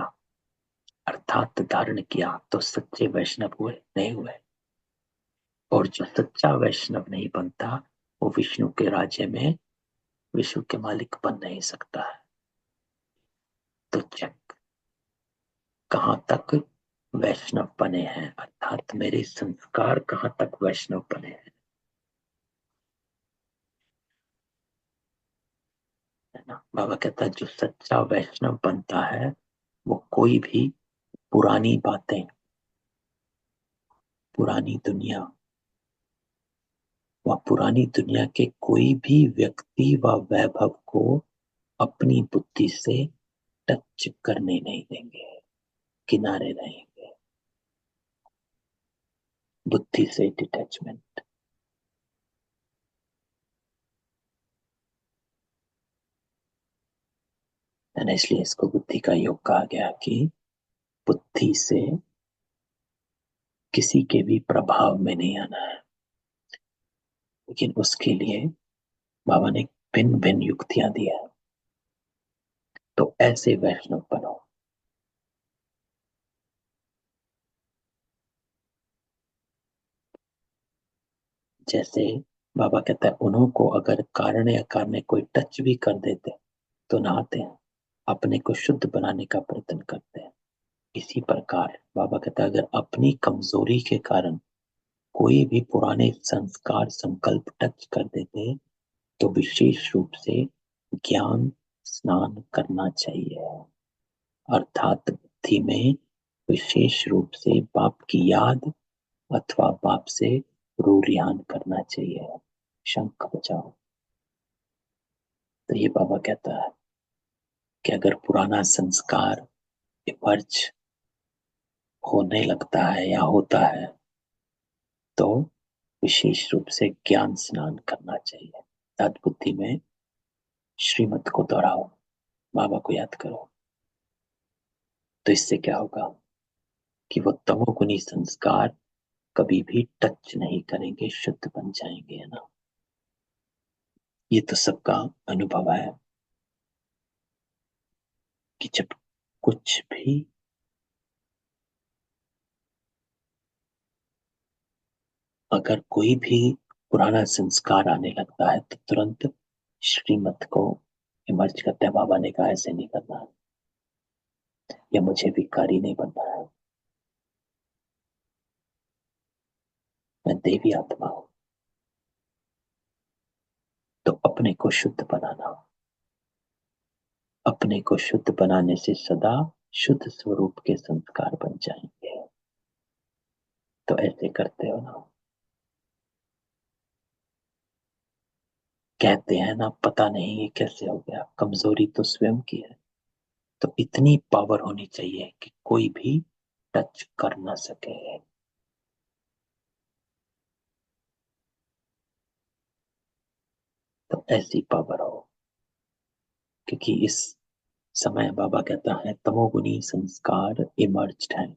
अर्थात धारण किया तो सच्चे वैष्णव हुए नहीं हुए। और जो सच्चा वैष्णव नहीं बनता वो विष्णु के राज्य में विश्व के मालिक बन नहीं सकता है। तो चेक कहां तक वैष्णव बने हैं, अर्थात मेरे संस्कार कहां तक वैष्णव बने हैं, है ना। बाबा कहता है जो सच्चा वैष्णव बनता है वो कोई भी पुरानी बातें, पुरानी दुनिया, वह पुरानी दुनिया के कोई भी व्यक्ति व वैभव को अपनी बुद्धि से टच करने नहीं देंगे, किनारे रहेंगे। बुद्धि से डिटैचमेंट। इसलिए इसको बुद्धि का योग कहा गया कि बुद्धि से किसी के भी प्रभाव में नहीं आना है। लेकिन उसके लिए बाबा ने भिन्न भिन्न युक्तियां दी है। तो ऐसे वैष्णव बनो। जैसे बाबा कहता है, उन्हों को अगर कारण या कारण कोई टच भी कर देते तो नहाते हैं, अपने को शुद्ध बनाने का प्रयत्न करते हैं। इसी प्रकार बाबा कहता है, अगर अपनी कमजोरी के कारण कोई भी पुराने संस्कार संकल्प टच कर देते तो विशेष रूप से ज्ञान स्नान करना चाहिए। अर्थात बुद्धि में विशेष रूप से बाप की याद अथवा बाप से रूरियान करना चाहिए। शंख बजाओ। तो ये बाबा कहता है कि अगर पुराना संस्कार इमर्ज होने लगता है या होता है तो विशेष रूप से ज्ञान स्नान करना चाहिए। सद्बुद्धि में श्रीमत को दोहराओ, बाबा को याद करो। तो इससे क्या होगा कि वो तमोगुनी संस्कार कभी भी टच नहीं करेंगे, शुद्ध बन जाएंगे, है ना। ये तो सबका अनुभव है कि जब कुछ भी अगर कोई भी पुराना संस्कार आने लगता है तो तुरंत श्रीमत को इमर्ज करते हैं। बाबा ने कहा ऐसे नहीं करना है, या मुझे भिखारी नहीं बनना है, मैं देवी आत्मा हूं। तो अपने को शुद्ध बनाना, अपने को शुद्ध बनाने से सदा शुद्ध स्वरूप के संस्कार बन जाएंगे। तो ऐसे करते हो ना। कहते हैं ना, पता नहीं ये कैसे हो गया, कमजोरी तो स्वयं की है। तो इतनी पावर होनी चाहिए कि कोई भी टच कर ना सके। तो ऐसी पावर हो, क्योंकि इस समय बाबा कहता है तमोगुनी संस्कार इमर्ज्ड हैं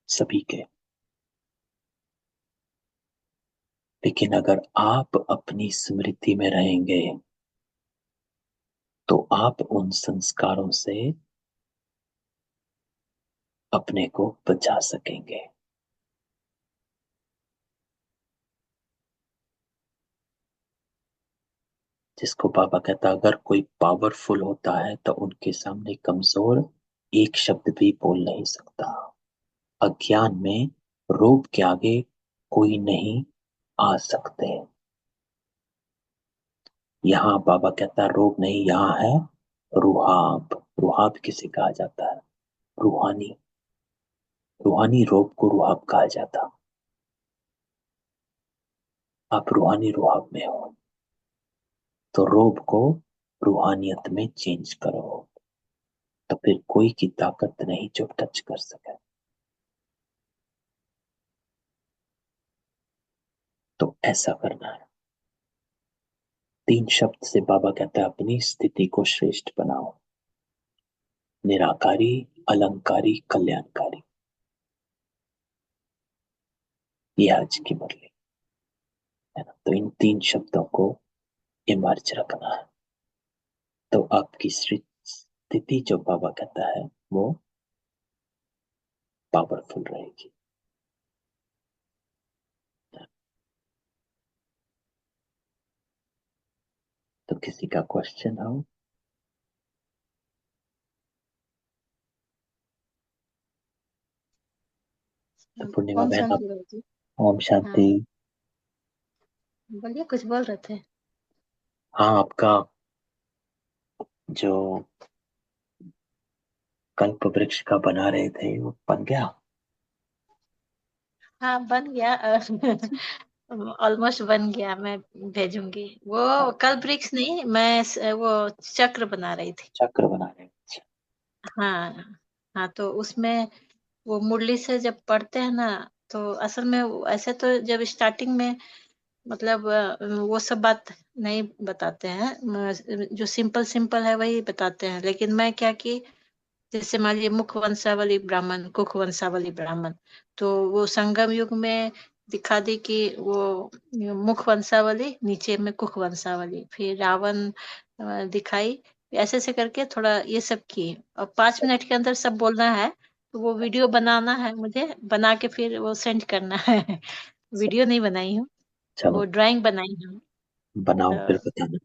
सभी के। लेकिन अगर आप अपनी स्मृति में रहेंगे तो आप उन संस्कारों से अपने को बचा सकेंगे। जिसको बाबा कहता है, अगर कोई पावरफुल होता है तो उनके सामने कमजोर एक शब्द भी बोल नहीं सकता। अज्ञान में रूप के आगे कोई नहीं आ सकते। यहाँ बाबा कहता है रूप नहीं, यहाँ है रूहाब। रूहाब किसे कहा जाता है? रूहानी। रूहानी रूप को रूहाब कहा जाता। आप रूहानी रूहाब में हो तो रूप को रूहानियत में चेंज करो, तो फिर कोई की ताकत नहीं जो टच कर सके। तो ऐसा करना है। 3 शब्द से बाबा कहता है अपनी स्थिति को श्रेष्ठ बनाओ। निराकारी, अलंकारी, कल्याणकारी। ये आज की मुरली है ना। तो इन 3 शब्दों को इमर्ज रखना है तो आपकी स्थिति जो बाबा कहता है वो पावरफुल रहेगी। तो किसी का क्वेश्चन हो? तो पूर्णिमा ओम बहन आप। शांति बाबू जी। ओम शांति। हाँ, बोलिए, कुछ बोल रहे थे। हाँ, आपका जो कल्प वृक्ष का बना रहे थे वो बन गया? हाँ, बन गया। ऑलमोस्ट बन गया, मैं भेजूंगी। वो कल ब्रिक्स नहीं, मैं वो चक्र बना रही थी। चक्र बना रहे हैं। अच्छा। हाँ। हाँ, तो उसमें वो मुरली से जब पढ़ते हैं ना, तो असल में ऐसे तो जब स्टार्टिंग में मतलब वो सब बात नहीं बताते हैं। जो सिंपल सिंपल है वही बताते हैं, लेकिन मैं क्या कि जैसे मान लीजिए मुख वंशावली ब्राह्मण, कुख वंशावली ब्राह्मण, तो वो संगम युग में दिखा दी कि वो मुख वंशावली, नीचे में कुख वंशावली, फिर रावण दिखाई। ऐसे ऐसे करके थोड़ा ये सब किए, और 5 मिनट के अंदर सब बोलना है। तो वो वीडियो बनाना है मुझे, बना के फिर वो सेंड करना है। वीडियो नहीं बनाई हूँ, वो चलो ड्राइंग बनाई हूँ। बनाओ फिर तो बताना।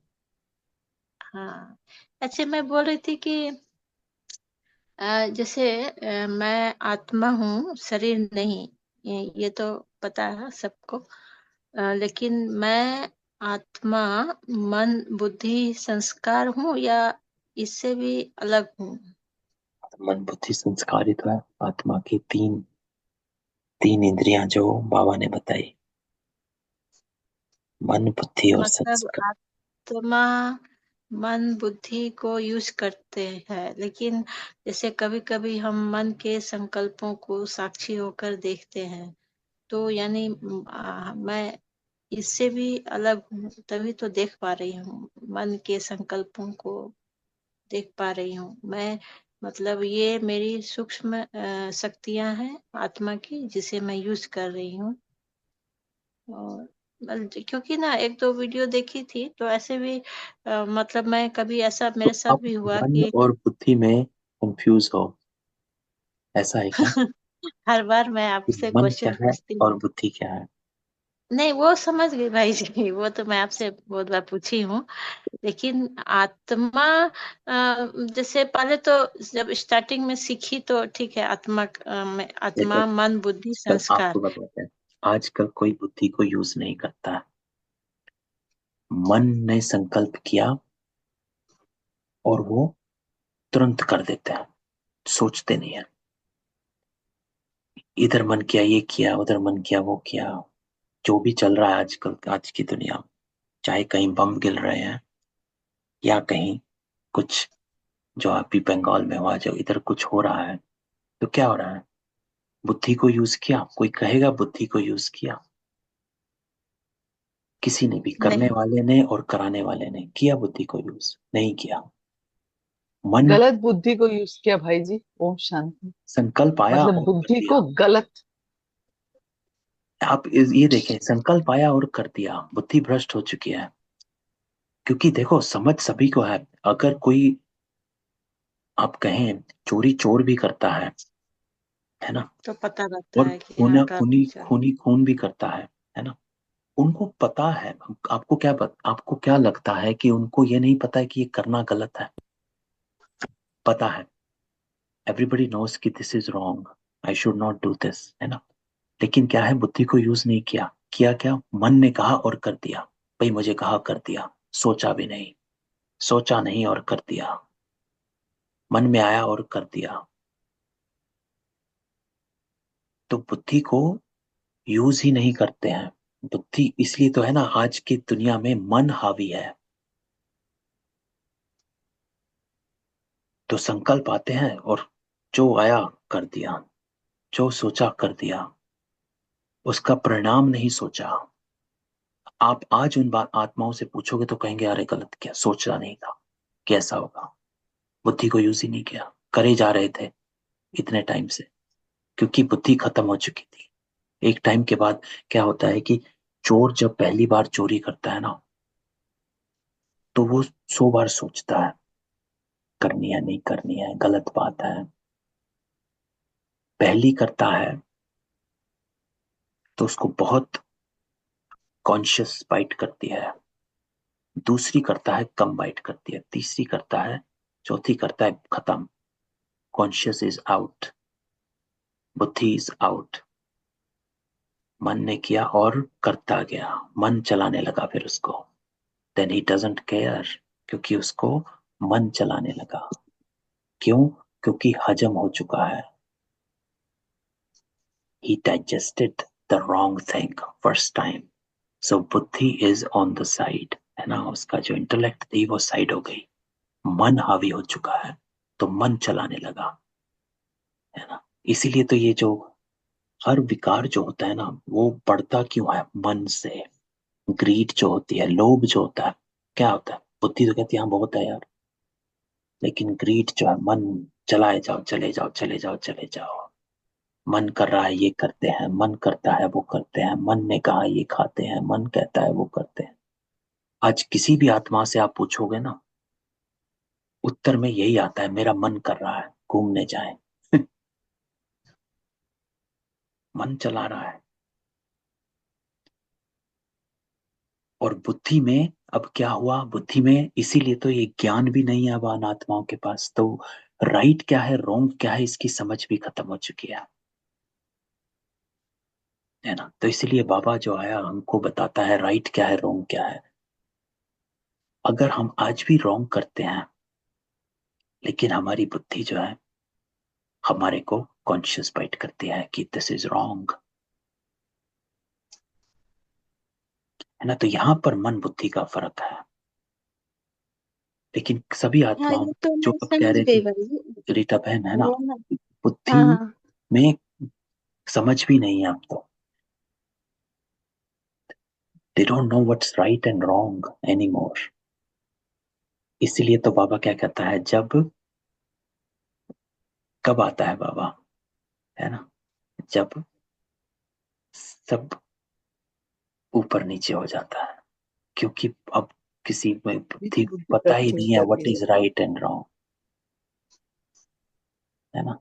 हाँ। अच्छा, मैं बोल रही थी कि जैसे मैं आत्मा हूँ, शरीर नहीं। ये तो पता है सबको। लेकिन मैं आत्मा, मन, बुद्धि, संस्कार हूँ, या इससे भी अलग हूँ? मन बुद्धि संस्कार ही तो है आत्मा की तीन तीन इंद्रियां जो बाबा ने बताई। मन बुद्धि और मतलब संस्कार। आत्मा मन बुद्धि को यूज करते हैं, लेकिन जैसे कभी कभी हम मन के संकल्पों को साक्षी होकर देखते हैं, तो यानी मैं इससे भी अलग हूँ, तभी तो देख पा रही हूँ, मन के संकल्पों को देख पा रही हूँ मैं। मतलब ये मेरी सूक्ष्म शक्तियां हैं आत्मा की, जिसे मैं यूज कर रही हूँ। और क्योंकि ना एक दो वीडियो देखी थी, तो ऐसे भी मतलब मैं कभी ऐसा तो मेरे साथ आप भी हुआ मन कि और बुद्धि में कंफ्यूज हो, ऐसा है क्या? हर बार मैं कि आपसे मन क्या क्वेश्चन है पूछती और हूँ। बुद्धि क्या है? नहीं, वो समझ गई भाई जी, वो तो मैं आपसे बहुत बार पूछी हूँ। लेकिन आत्मा जैसे पहले तो जब स्टार्टिंग में सीखी तो ठीक है, आत्मा में देखो आत्मा मन बुद्धि चल आपको संस्कार। बताते हैं। आजकल कोई बुद्धि को यूज नहीं करता है। मन ने संकल्प किया और वो तुरंत कर देते हैं, सोचते नहीं है। इधर मन किया ये किया, उधर मन किया वो किया। जो भी चल रहा है आजकल आज की दुनिया में, चाहे कहीं बम गिर रहे हैं या कहीं कुछ जो अभी बंगाल में हुआ, जो इधर कुछ हो रहा है, तो क्या हो रहा है? बुद्धि को यूज किया? कोई कहेगा बुद्धि को यूज किया? किसी ने भी, करने नहीं, वाले ने और कराने वाले ने किया बुद्धि को यूज नहीं किया। मन गलत बुद्धि को यूज किया भाई जी। ओम शांति। संकल्प आया मतलब और कर बुद्धि दिया। को गलत। आप ये देखें, संकल्प आया और कर दिया, बुद्धि भ्रष्ट हो चुकी है। क्योंकि देखो समझ सभी को है। अगर कोई, आप कहें, चोरी चोर भी करता है ना? तो पता रहता और है कि हाँ खूना कर खूनी चल। खूनी खून भी करता है ना? उनको पता है। आपको क्या लगता है कि उनको ये नहीं पता है कि ये करना गलत है? पता है। एवरीबडी नोस कि this is wrong, I should not do this, है ना? लेकिन क्या है, बुद्धि को यूज नहीं किया। किया क्या? मन ने कहा और कर दिया। भाई मुझे कहा कर दिया, सोचा भी नहीं। सोचा नहीं और कर दिया। मन में आया और कर दिया। तो बुद्धि को यूज ही नहीं करते हैं। बुद्धि इसलिए तो है ना आज की दुनिया में मन हावी है। तो संकल्प आते हैं और जो आया कर दिया, जो सोचा कर दिया, उसका परिणाम नहीं सोचा। आप आज उन बात आत्माओं से पूछोगे तो कहेंगे अरे गलत किया, सोचा नहीं था कैसा होगा। बुद्धि को यूज ही नहीं किया, करे जा रहे थे इतने टाइम से, क्योंकि बुद्धि खत्म हो चुकी थी। एक टाइम के बाद क्या होता है कि चोर जब पहली बार चोरी करता है ना, तो वो 100 बार सोचता है करनी है नहीं करनी है, गलत बात है। पहली करता है तो उसको बहुत कॉन्शियस बाइट करती है। दूसरी करता है कम बाइट करती है। तीसरी करता है, चौथी करता है खत्म। कॉन्शियस इज आउट, बुद्धि इज आउट। मन ने किया और करता गया, मन चलाने लगा फिर उसको। देन ही डजंट केयर, क्योंकि उसको मन चलाने लगा। क्यों? क्योंकि हजम हो चुका है। He digested the wrong thing first time. So buddhi is on the side, है ना, उसका जो इंटेलेक्ट थी वो साइड हो गई, मन हावी हो चुका है, तो मन चलाने लगा, है ना। इसीलिए तो ये जो हर विकार जो होता है ना, वो बढ़ता क्यों है? मन से। ग्रीड जो होती है, लोभ जो होता है, क्या होता है? बुद्धि तो कहती है हाँ बहुत है यार, लेकिन ग्रीड जो है, मन, चलाए जाओ चले जाओ चले जाओ चले जाओ, मन कर रहा है ये करते हैं, मन करता है वो करते हैं, मन ने कहा ये खाते हैं, मन कहता है वो करते हैं। आज किसी भी आत्मा से आप पूछोगे ना, उत्तर में यही आता है, मेरा मन कर रहा है घूमने जाए। मन चला रहा है। और बुद्धि में अब क्या हुआ? बुद्धि में इसीलिए तो ये ज्ञान भी नहीं है अब अनात्माओं के पास, तो राइट क्या है रॉन्ग क्या है इसकी समझ भी खत्म हो चुकी है ना। तो इसलिए बाबा जो आया हमको बताता है राइट क्या है रॉन्ग क्या है। अगर हम आज भी रॉन्ग करते हैं, लेकिन हमारी बुद्धि जो है हमारे को कॉन्शियस बाइट करती है कि दिस इज रॉन्ग, है ना। तो यहाँ पर मन बुद्धि का फर्क है। लेकिन सभी हाँ, आत्माओं ये तो जो मैं अब कह समझ रहे गई थे, भाई जी। रीता बहन, है ना, वो ना, बुद्धि हाँ हाँ। में समझ भी नहीं है अब तो। They don't know what's right and wrong any more. इसीलिए तो बाबा क्या कहता है, जब कब आता है बाबा, है ना, जब सब ऊपर नीचे हो जाता है, क्योंकि अब किसी में बुद्धि मेरी को बुद्धि पता ही कंफ्यूज नहीं है कर व्हाट रही है। इज राइट एंड रॉन्ग, है ना।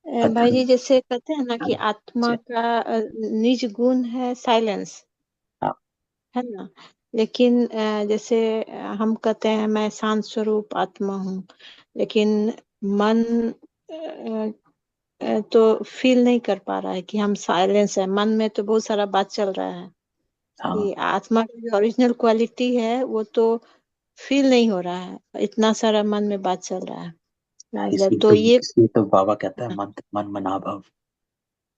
भाई अधर्म। जी, जैसे कहते हैं ना कि हाँ, आत्मा का निज गुण है साइलेंस, हाँ, है ना। लेकिन जैसे हम कहते हैं मैं शांत स्वरूप आत्मा हूँ, लेकिन मन तो फील नहीं कर पा रहा है कि हम साइलेंस है। मन में तो बहुत सारा बात चल रहा है हाँ। कि आत्मा की जो ओरिजिनल क्वालिटी है वो तो फील नहीं हो रहा है, इतना सारा मन में बात चल रहा है। मतलब तो ये, इसलिए तो बाबा कहता है मंत्र मन मनाभव।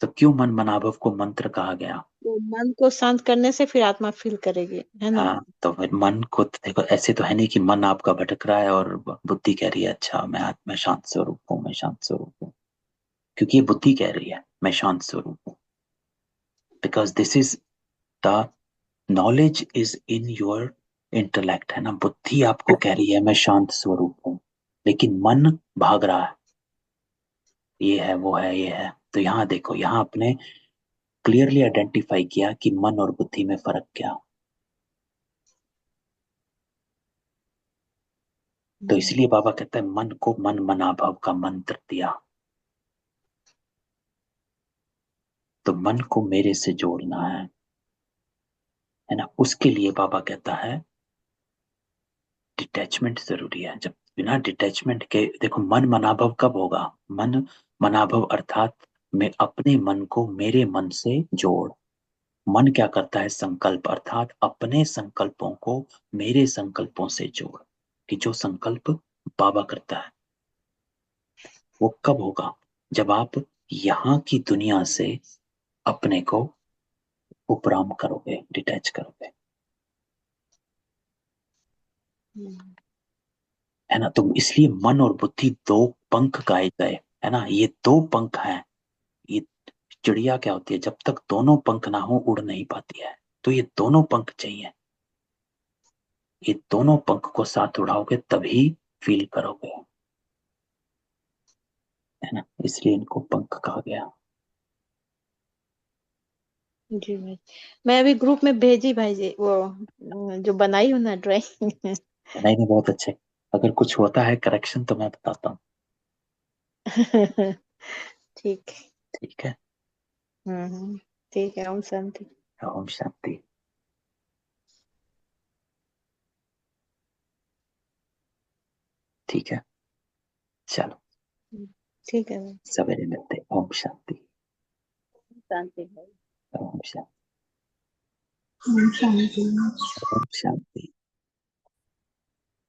तो क्यों मन मनाभव को मंत्र कहा गया? वो मन को शांत करने से फिर आत्मा फील करेगी, है ना। हाँ, तो फिर मन को तो देखो, ऐसे तो है नहीं कि मन आपका भटक रहा है और बुद्धि कह रही है अच्छा मैं शांत स्वरूप हूँ, मैं शांत स्वरूप हूँ। क्योंकि ये बुद्धि कह रही है मैं शांत स्वरूप हूँ, because this is the knowledge is in your intellect, है ना। बुद्धि आपको कह रही है मैं शांत स्वरूप हूँ, लेकिन मन भाग रहा है, ये है वो है ये है। तो यहाँ देखो, यहाँ आपने क्लियरली आइडेंटिफाई किया कि मन और बुद्धि में फर्क क्या। तो इसलिए बाबा कहता है मन को मन मनाभव का मंत्र दिया। तो मन को मेरे से जोड़ना है ना। उसके लिए बाबा कहता है डिटैचमेंट जरूरी है। जब बिना डिटैचमेंट के देखो, मन मनाभव कब होगा? मन मनाभव अर्थात मैं अपने मन को मेरे मन से जोड़। मन क्या करता है? संकल्प, अर्थात अपने संकल्पों को मेरे संकल्पों से जोड़। कि जो संकल्प बाबा करता है वो कब होगा? जब आप यहाँ की दुनिया से अपने को उपराम करोगे, डिटैच करोगे, है ना। तो इसलिए मन और बुद्धि दो पंख गाए गए, है ना। ये दो पंख हैं। ये चिड़िया क्या होती है? जब तक दोनों पंख ना हो उड़ नहीं पाती है। तो ये दोनों पंख चाहिए। ये दोनों पंख को साथ उड़ाओगे तभी फील करोगे, है ना। इसलिए इनको पंख कहा गया। जी भाई, मैं अभी ग्रुप में भेजी भाई जी वो जो बनाई हूँ ना ड्राइंग। नहीं नहीं, बहुत अच्छे। अगर कुछ होता है करेक्शन तो मैं बताता हूँ। ठीक। ठीक है। ठीक है, ओम शांति। ओम शांति। ठीक है, चलो हम्म, ठीक है भाई। सवेरे मिलते हैं। ओम शांति। शांति भाई। ओम शांति। ओम शांति। ओम शांति।